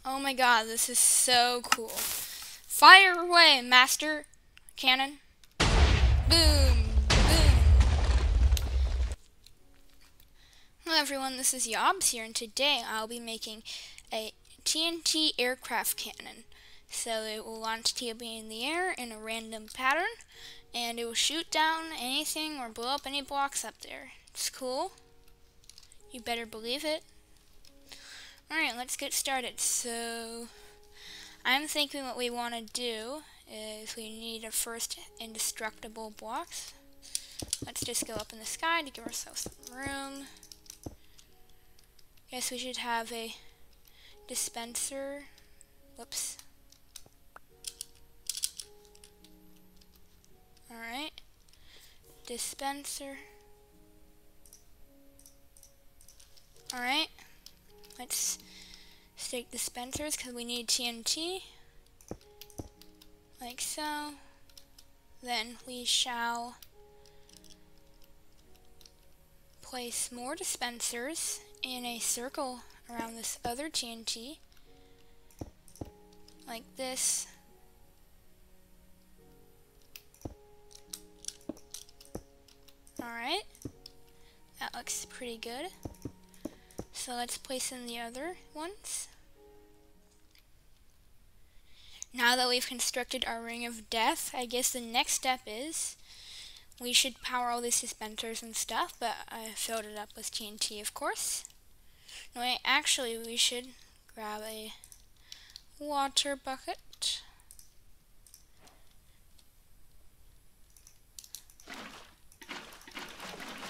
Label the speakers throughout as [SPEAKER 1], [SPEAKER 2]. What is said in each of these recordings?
[SPEAKER 1] Oh my god, this is so cool. Fire away, Master Cannon. Boom, boom. Hello everyone, this is Yobs here, and today I'll be making a TNT aircraft cannon. So it will launch TNT in the air in a random pattern, and it will shoot down anything or blow up any blocks up there. It's cool. You better believe it. Alright, let's get started. So I'm thinking what we want to do is we need a first indestructible blocks. Let's just go up in the sky to give ourselves some room. Guess we should have a dispenser. Whoops. Alright. Dispenser. Alright. Let's stick dispensers because we need TNT. Like so. Then we shall place more dispensers in a circle around this other TNT. Like this. Alright. That looks pretty good. So let's place in the other ones. Now that we've constructed our ring of death, I guess the next step is we should power all these dispensers and stuff, but I filled it up with TNT, of course. No, wait, actually, we should grab a water bucket.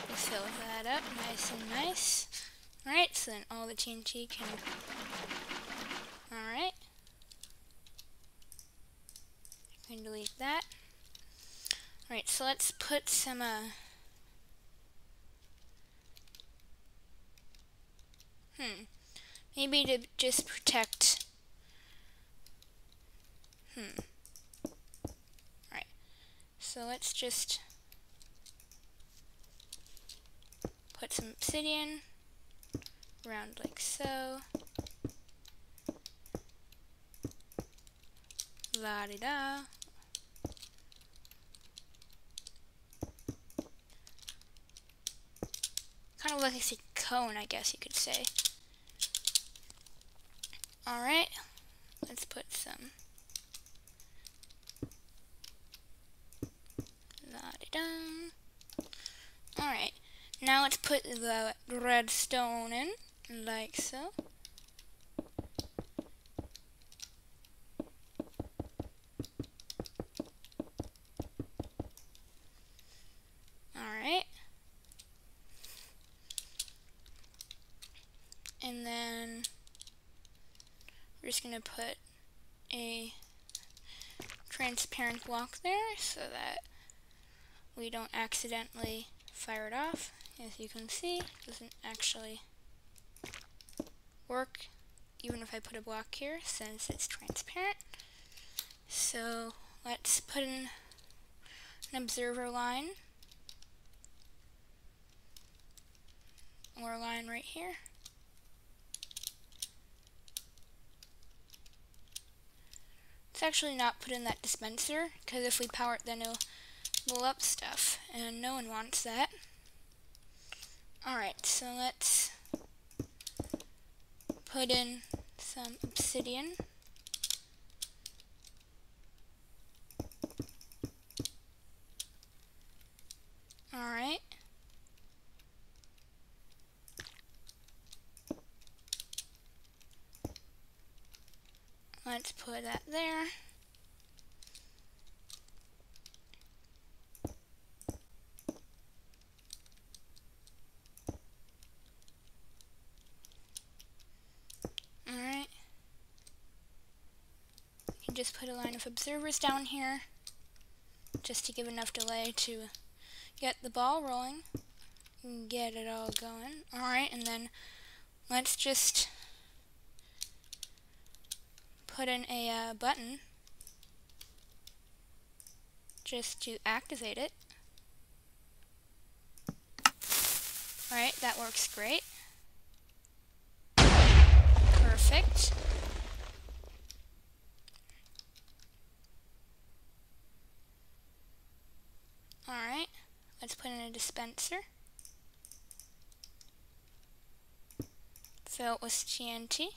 [SPEAKER 1] Let's fill that up nice and nice. Alright, so then all the TNT can... Alright. I can delete that. Alright, so let's put some, maybe to just protect... Alright, so let's just put some obsidian around like so. La-di-da. Kind of like a cone, I guess you could say. Alright, let's put some la-di-da. Alright, now let's put the redstone in, like so. Alright. And then we're just going to put a transparent block there so that we don't accidentally fire it off. As you can see, it doesn't actually work even if I put a block here since it's transparent. So let's put in an observer line or a line right here. Let's actually not put in that dispenser because if we power it then it'll blow up stuff and no one wants that. Alright, so let's put in some obsidian. Alright. Let's put that there. Alright. You can just put a line of observers down here just to give enough delay to get the ball rolling and get it all going. Alright, and then let's just put in a button just to activate it. Alright, that works great. Perfect. put in a dispenser. Fill it with TNT.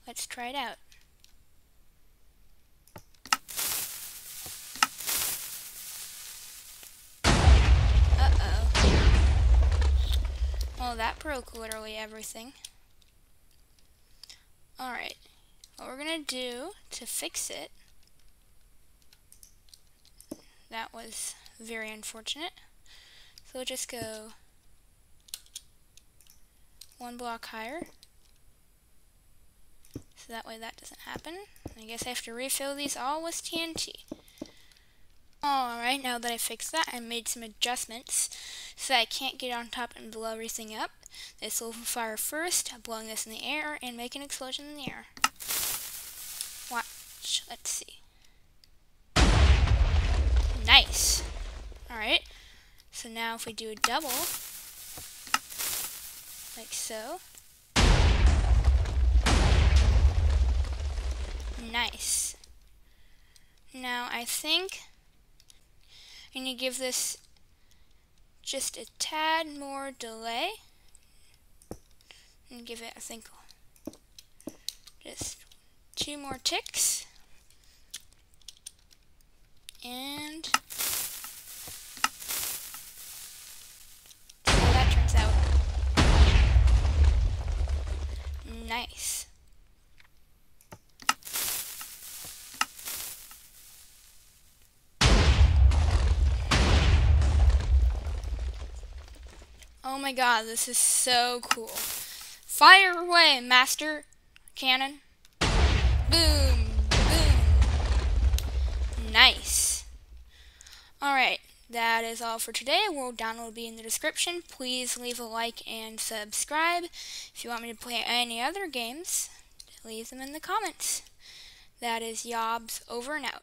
[SPEAKER 1] Let's try it out. Uh-oh. Well, that broke literally everything. Alright. What we're gonna do to fix it, that was very unfortunate. So we'll just go one block higher. So that way that doesn't happen. I guess I have to refill these all with TNT. Alright, now that I fixed that, I made some adjustments so that I can't get on top and blow everything up. This will fire first, blowing this in the air and make an explosion in the air. Watch, let's see. Nice. Alright, so now if we do a double, like so. Nice. Now I think I'm going to give this just a tad more delay. And give it, I think, just 2 more ticks. And see how that turns out. Nice. Oh my god, this is so cool. Fire away, Master Cannon. Boom, boom. Nice. Alright, that is all for today. World download will be in the description. Please leave a like and subscribe. If you want me to play any other games, leave them in the comments. That is Yobs, over and out.